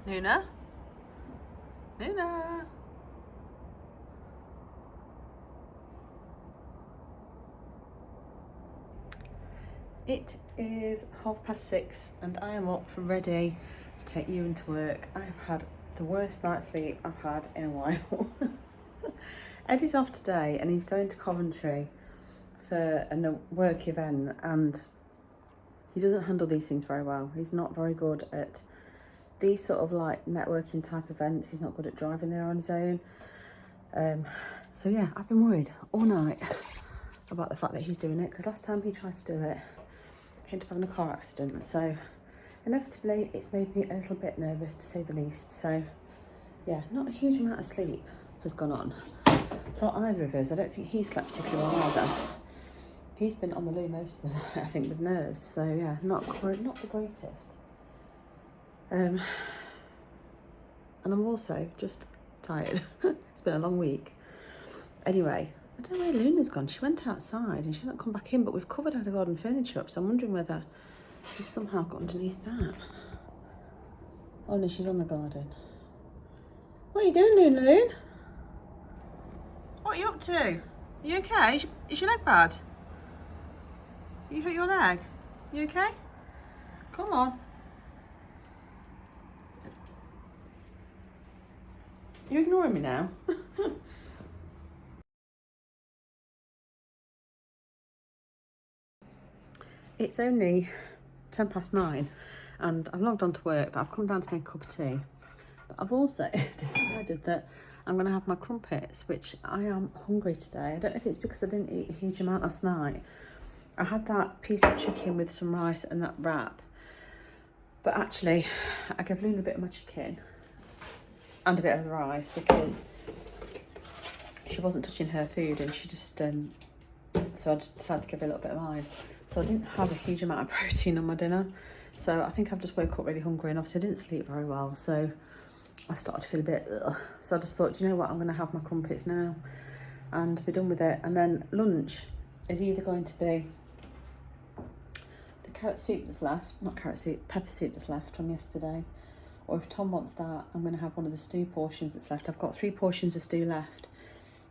Luna? Luna? It is 6:30 and I am up ready to take you into work. I have had the worst night's sleep I've had in a while. Eddie's off today and he's going to Coventry for a work event, and he doesn't handle these things very well. He's not very good at these sort of like networking type events. He's not good at driving there on his own. So yeah, I've been worried all night about the fact that he's doing it, because last time he tried to do it, he ended up having a car accident. So inevitably it's made me a little bit nervous, to say the least. So yeah, not a huge amount of sleep has gone on for either of us. I don't think he slept particularly well either. He's been on the loo most of the night, I think, with nerves. So yeah, not the greatest. And I'm also just tired. It's been a long week. Anyway, I don't know where Luna's gone. She went outside and she hasn't come back in, but we've covered our garden furniture up, so I'm wondering whether she's somehow got underneath that. Oh no, she's on the garden. What are you doing, Luna Loon? What are you up to? Are you okay? Is your leg bad? You hurt your leg? You okay? Come on. You're ignoring me now. It's only 9:10 and I've logged on to work, but I've come down to make a cup of tea. But I've also decided that I'm going to have my crumpets, which I am hungry today. I don't know if it's because I didn't eat a huge amount last night. I had that piece of chicken with some rice and that wrap. But actually, I gave Luna a bit of my chicken and a bit of the rice because she wasn't touching her food, and she just, so I just decided to give her a little bit of mine. So I didn't have a huge amount of protein on my dinner. So I think I've just woke up really hungry, and obviously I didn't sleep very well. So I started to feel a bit, ugh. So I just thought, do you know what, I'm going to have my crumpets now and be done with it. And then lunch is either going to be the carrot soup that's left, not carrot soup, pepper soup that's left from yesterday. Or if Tom wants that, I'm going to have one of the stew portions that's left. I've got 3 portions of stew left,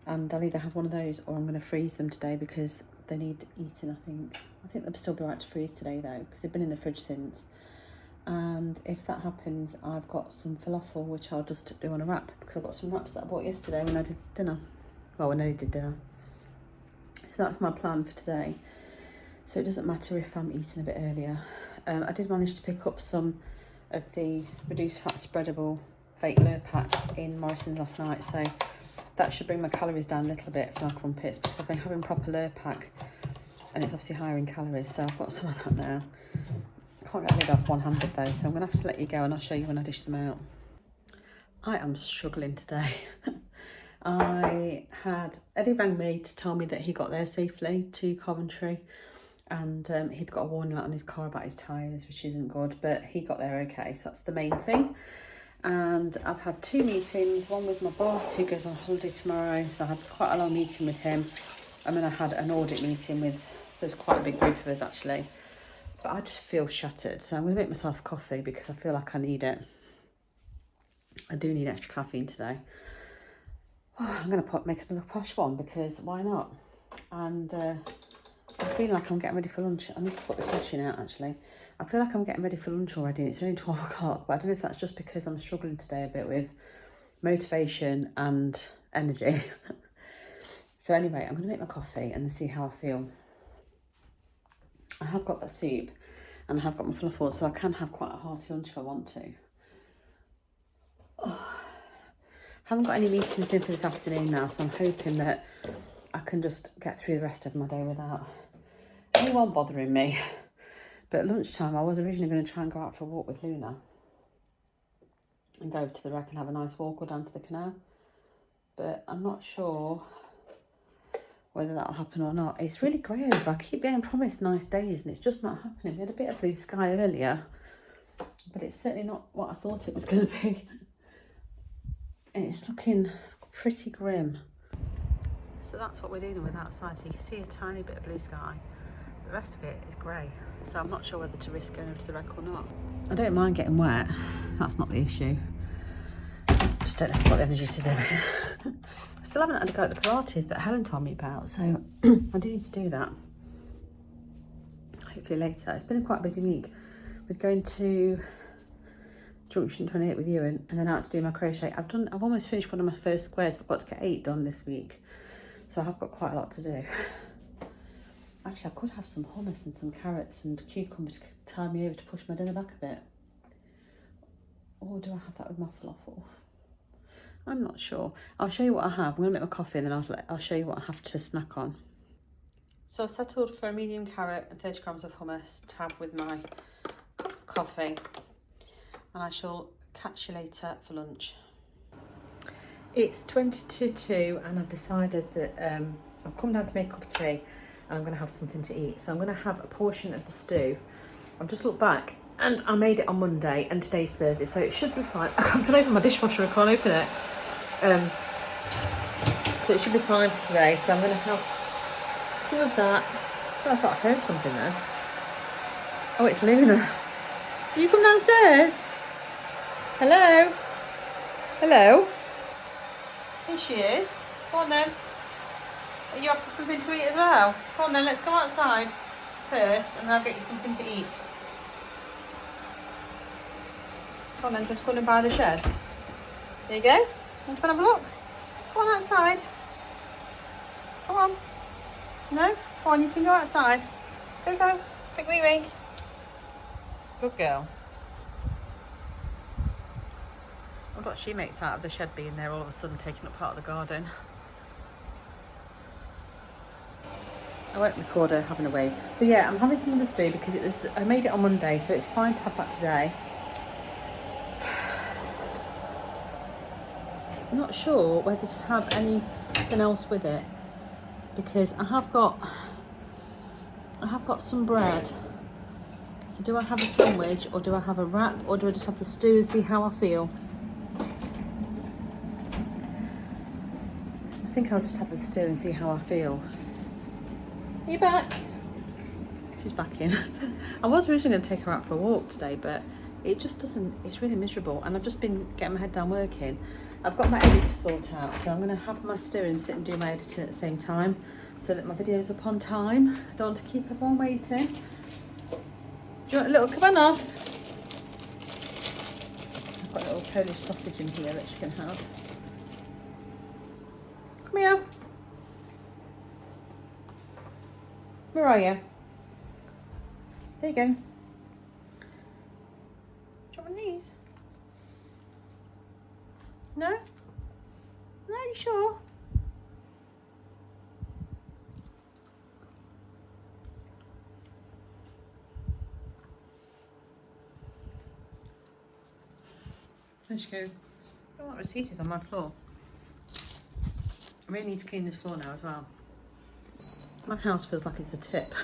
and I'll either have one of those or I'm going to freeze them today because they need eating, I think. I think they'll still be right to freeze today though, because they've been in the fridge since. And if that happens, I've got some falafel, which I'll just do on a wrap, because I've got some wraps that I bought yesterday when I did dinner. Well, when I did dinner. So that's my plan for today. So it doesn't matter if I'm eating a bit earlier. I did manage to pick up some of the reduced fat spreadable fake Lurpak in Morrison's last night, so that should bring my calories down a little bit for my crumpets, because I've been having proper Lurpak and it's obviously higher in calories, so I've got some of that now. Can't get rid of one-handed though, so I'm gonna have to let you go and I'll show you when I dish them out. I am struggling today. Eddie rang me to tell me that he got there safely to Coventry, and he'd got a warning light on his car about his tyres, which isn't good, but he got there okay, so that's the main thing. And I've had 2 meetings, one with my boss who goes on holiday tomorrow, so I had quite a long meeting with him, and then I had an audit meeting with, there's quite a big group of us actually, but I just feel shattered, so I'm going to make myself a coffee because I feel like I need it. I do need extra caffeine today. Oh, I'm going to make another posh one because why not? And I'm feeling like I'm getting ready for lunch. I need to sort this washing out actually. I feel like I'm getting ready for lunch already. It's only 12 o'clock, but I don't know if that's just because I'm struggling today a bit with motivation and energy. So anyway, I'm going to make my coffee and then see how I feel. I have got that soup and I have got my falafel, so I can have quite a hearty lunch if I want to. Oh, haven't got any meetings in for this afternoon now, so I'm hoping that I can just get through the rest of my day without anyone bothering me. But at lunchtime, I was originally going to try and go out for a walk with Luna and go over to the wreck and have a nice walk or down to the canal. But I'm not sure whether that'll happen or not. It's really grey over. I keep getting promised nice days and it's just not happening. We had a bit of blue sky earlier, but it's certainly not what I thought it was going to be. It's looking pretty grim. So that's what we're dealing with outside. So you can see a tiny bit of blue sky. The rest of it is grey. so I'm not sure whether to risk going over to the rec or not. I don't mind getting wet, that's not the issue. Just don't have got the energy to do it. I still haven't had a go at the Pilates that Helen told me about, so I do need to do that. Hopefully later. It's been quite a busy week with going to Junction 28 with you and then out to do my crochet. I've almost finished one of my first squares, but I've got to get 8 done this week. So I have got quite a lot to do. Actually, I could have some hummus and some carrots and cucumbers to tie me over to push my dinner back a bit. Or do I have that with my falafel? I'm not sure. I'll show you what I have. I'm going to make my coffee and then I'll show you what I have to snack on. So I've settled for a medium carrot and 30 grams of hummus to have with my cup of coffee. And I shall catch you later for lunch. It's 20 to 2 and I've decided that I've come down to make a cup of tea and I'm going to have something to eat. So I'm going to have a portion of the stew. I've just looked back and I made it on Monday and today's Thursday, so it should be fine. I can't open my dishwasher, I can't open it. So it should be fine for today. So I'm going to have some of that. So I thought I heard something then. Oh, it's Luna. Will you come downstairs? Hello? Hello? Here she is. Go on then. Are you after something to eat as well? Go on then, let's go outside first and then I'll get you something to eat. Go on then, do you want to go and buy the shed? There you go. Want to go and have a look? Go on outside. Come on. No? Go on, you can go outside. Go, go. Quick, wee wee. Good girl. I wonder what she makes out of the shed being there all of a sudden taking up part of the garden. I won't record her having a wee. So yeah, I'm having some of the stew because I made it on Monday, so it's fine to have that today. I'm not sure whether to have anything else with it because I have got some bread. So do I have a sandwich or do I have a wrap or do I just have the stew and see how I feel? I think I'll just have the stew and see how I feel. Are you back? She's back in. I was originally going to take her out for a walk today, but it just doesn't, it's really miserable. And I've just been getting my head down working. I've got my edit to sort out, so I'm going to have my stew and sit and do my editing at the same time so that my video's up on time. I don't want to keep everyone waiting. Do you want a little cabanos? I've got a little Polish sausage in here that she can have. Come here. Where are you? There you go. Do you want these? No? No, you sure? There she goes. Oh, what receipt is on my floor. I really need to clean this floor now as well. My house feels like it's a tip.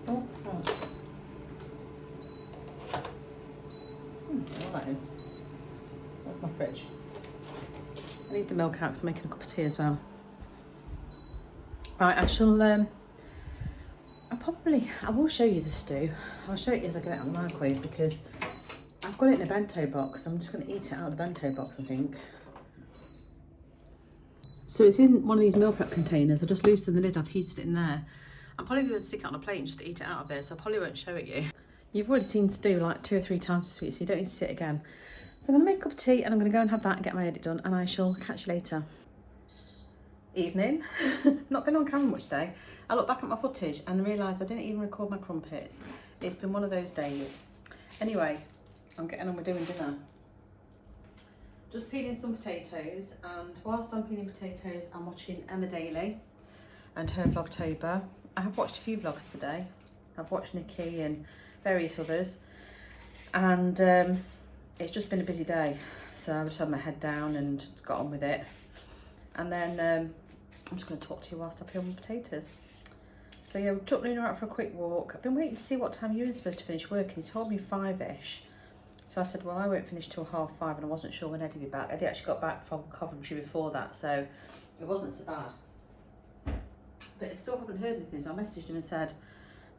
Oh, what's that? What that is. That's my fridge. I need the milk out because I'm making a cup of tea as well. Right, I shall, I will show you the stew. I'll show it as I get it out of the microwave because I've got it in a bento box. I'm just going to eat it out of the bento box, I think. So it's in one of these meal prep containers. I just loosened the lid, I've heated it in there. I'm probably going to stick it on a plate and just eat it out of there, so I probably won't show it you. You've already seen stew like 2 or 3 times this week, so you don't need to see it again. So I'm going to make a cup of tea and I'm going to go and have that and get my edit done, and I shall catch you later. Evening. Not been on camera much today. I looked back at my footage and realised I didn't even record my crumpets. It's been one of those days. Anyway, I'm getting on with doing dinner. Just peeling some potatoes, and whilst I'm peeling potatoes, I'm watching Emma Daly and her vlogtober. I have watched a few vlogs today. I've watched Nikki and various others, and it's just been a busy day. So I just had my head down and got on with it. And then I'm just going to talk to you whilst I peel my potatoes. So yeah, we took Luna out for a quick walk. I've been waiting to see what time you were supposed to finish work, and he told me 5ish. So I said, well, I won't finish till 5:30, and I wasn't sure when Eddie'd be back. Eddie actually got back from Coventry before that, so it wasn't so bad. but I still haven't heard anything, so I messaged him and said,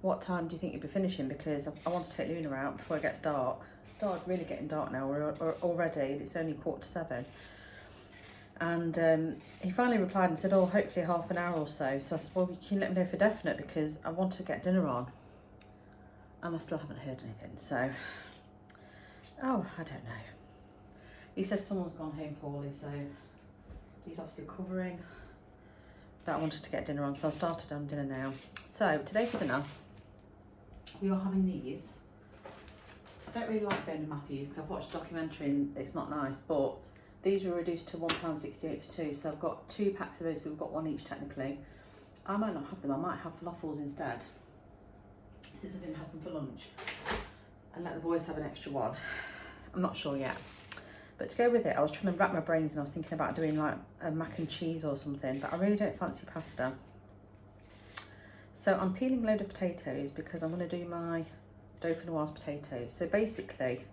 what time do you think you'll be finishing? Because I want to take Luna out before it gets dark. It started really getting dark now already, and it's only 7:15. And he finally replied and said, oh, hopefully half an hour or so. So I said, well, you can let me know for definite because I want to get dinner on. And I still haven't heard anything, so, oh, I don't know. He said someone's gone home poorly, so he's obviously covering. But I wanted to get dinner on, so I started on dinner now. So today for dinner, we are having these. I don't really like Bernard Matthews because I've watched a documentary and it's not nice, but these were reduced to £1.68 for two, so I've got 2 packs of those, so we've got one each technically. I might not have them, I might have falafels instead, since I didn't have them for lunch, and let the boys have an extra one. I'm not sure yet. But to go with it, I was trying to wrap my brains and I was thinking about doing like a mac and cheese or something, but I really don't fancy pasta. So I'm peeling a load of potatoes because I'm going to do my dauphinois potatoes. So basically,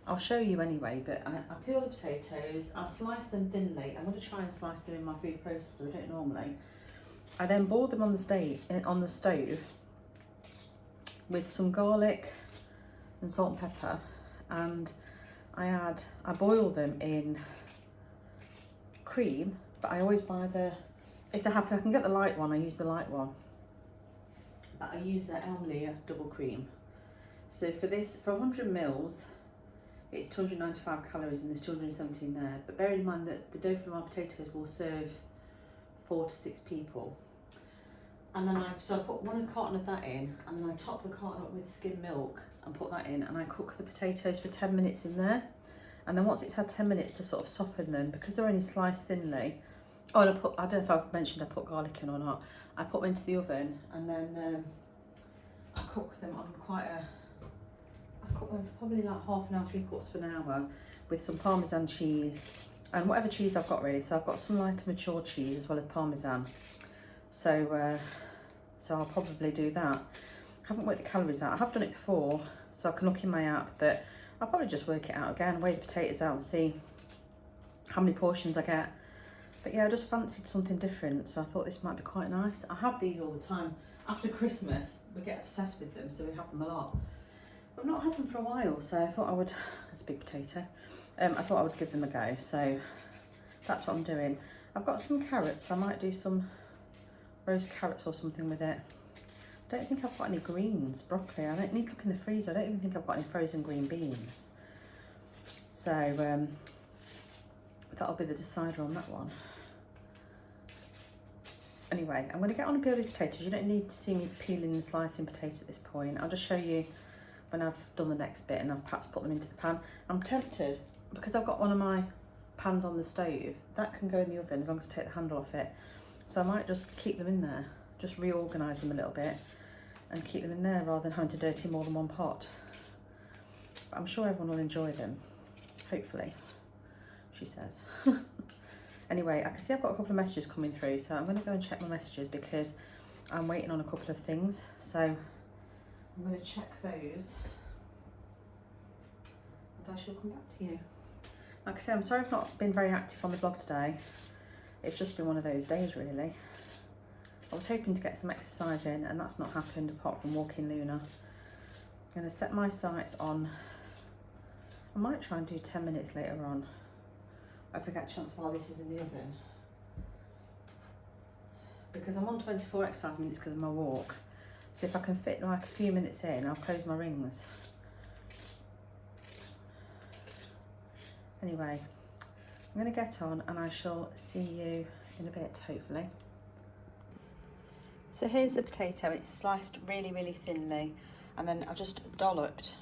I'll show you anyway, but I peel the potatoes, I slice them thinly. I'm going to try and slice them in my food processor, I don't normally. I then boil them on the stove with some garlic and salt and pepper, and I boil them in cream, but I always buy if I can get the light one, I use the light one. But I use the Elmlea double cream. So for 100 mils, it's 295 calories and there's 217 there. But bear in mind that the dauphinois potatoes will serve 4 to 6 people. And then I put one carton of that in, and then I top the carton up with skim milk and put that in, and I cook the potatoes for 10 minutes in there. And then once it's had 10 minutes to sort of soften them, because they're only sliced thinly. Oh, and I don't know if I've mentioned I put garlic in or not. I put them into the oven, and then I cook them on I cook them for probably like half an hour, 3/4 of an hour, with some Parmesan cheese and whatever cheese I've got really. So I've got some lighter mature cheese as well as Parmesan. So I'll probably do that. I haven't worked the calories out. I have done it before, so I can look in my app, but I'll probably just work it out again, weigh the potatoes out and see how many portions I get. But yeah, I just fancied something different, so I thought this might be quite nice. I have these all the time. After Christmas, we get obsessed with them, so we have them a lot. But I've not had them for a while, so I thought I would, that's a big potato, I thought I would give them a go, so that's what I'm doing. I've got some carrots, I might do some roast carrots or something with it. I don't think I've got any greens, broccoli. I don't need to look in the freezer. I don't even think I've got any frozen green beans. So that'll be the decider on that one. Anyway, I'm going to get on and peel these potatoes. You don't need to see me peeling and slicing potatoes at this point. I'll just show you when I've done the next bit and I've perhaps put them into the pan. I'm tempted, because I've got one of my pans on the stove, that can go in the oven as long as I take the handle off it. So I might just keep them in there, just reorganise them a little bit and keep them in there rather than having to dirty more than one pot. But I'm sure everyone will enjoy them, hopefully, she says. Anyway, I can see I've got a couple of messages coming through, so I'm going to go and check my messages because I'm waiting on a couple of things. So I'm going to check those and I shall come back to you. Like I say, I'm sorry I've not been very active on the blog today. It's just been one of those days, really. I was hoping to get some exercise in, and that's not happened apart from walking Luna. I'm going to set my sights on, I might try and do 10 minutes later on, if I get a chance while this is in the oven. Because I'm on 24 exercise minutes because of my walk. So if I can fit like a few minutes in, I'll close my rings. Anyway, I'm going to get on and I shall see you in a bit, hopefully. So here's the potato. It's sliced really, really thinly. And then I just dolloped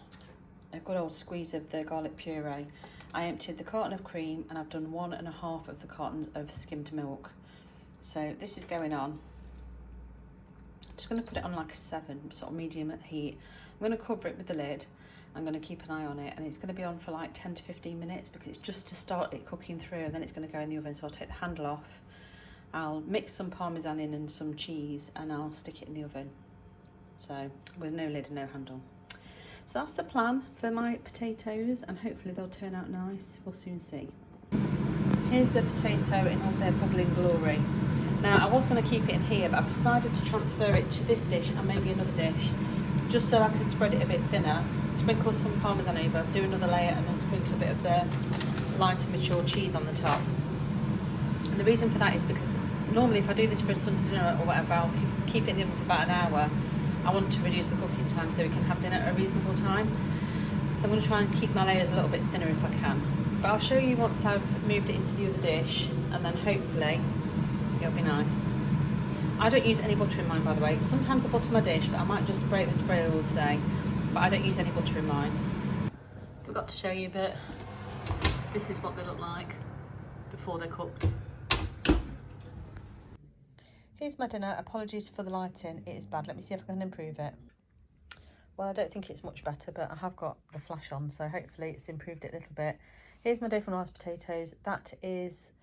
a good old squeeze of the garlic puree. I emptied the carton of cream and I've done 1.5 of the carton of skimmed milk. So this is going on. I'm just going to put it on like a 7, sort of medium at heat. I'm going to cover it with the lid. I'm going to keep an eye on it, and it's going to be on for like 10 to 15 minutes because it's just to start it cooking through, and then it's going to go in the oven. So I'll take the handle off, I'll mix some Parmesan in and some cheese, and I'll stick it in the oven. So with no lid and no handle. So that's the plan for my potatoes, and hopefully they'll turn out nice. We'll soon see. Here's the potato in all their bubbling glory. Now, I was going to keep it in here, but I've decided to transfer it to this dish and maybe another dish, just so I can spread it a bit thinner, sprinkle some parmesan over, do another layer, and then sprinkle a bit of the lighter mature cheese on the top. And the reason for that is because normally if I do this for a Sunday dinner or whatever, I'll keep it in the oven for about an hour. I want to reduce the cooking time so we can have dinner at a reasonable time. So I'm going to try and keep my layers a little bit thinner if I can. But I'll show you once I've moved it into the other dish, and then hopefully it'll be nice. I don't use any butter in mine, by the way. Sometimes I butter my dish, but I might just spray it with spray oil today. But I don't use any butter in mine. Forgot to show you, but this is what they look like before they're cooked. Here's my dinner. Apologies for the lighting, it is bad. Let me see if I can improve it. Well, I don't think it's much better, but I have got the flash on, so hopefully it's improved it a little bit. Here's my dauphinois potatoes. That is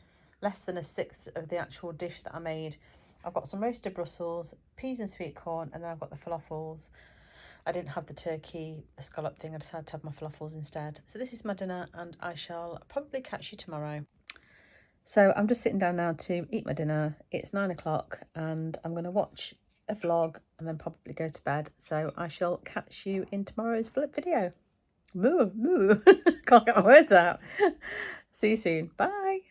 less than a sixth of the actual dish that I made. I've got some roasted Brussels, peas and sweet corn, and then I've got the falafels. I didn't have the turkey scallop thing. I decided to have my falafels instead. So this is my dinner, and I shall probably catch you tomorrow. So I'm just sitting down now to eat my dinner. It's 9 o'clock and I'm going to watch a vlog and then probably go to bed. So I shall catch you in tomorrow's vlog video. Moo, moo. Can't get my words out. See you soon. Bye.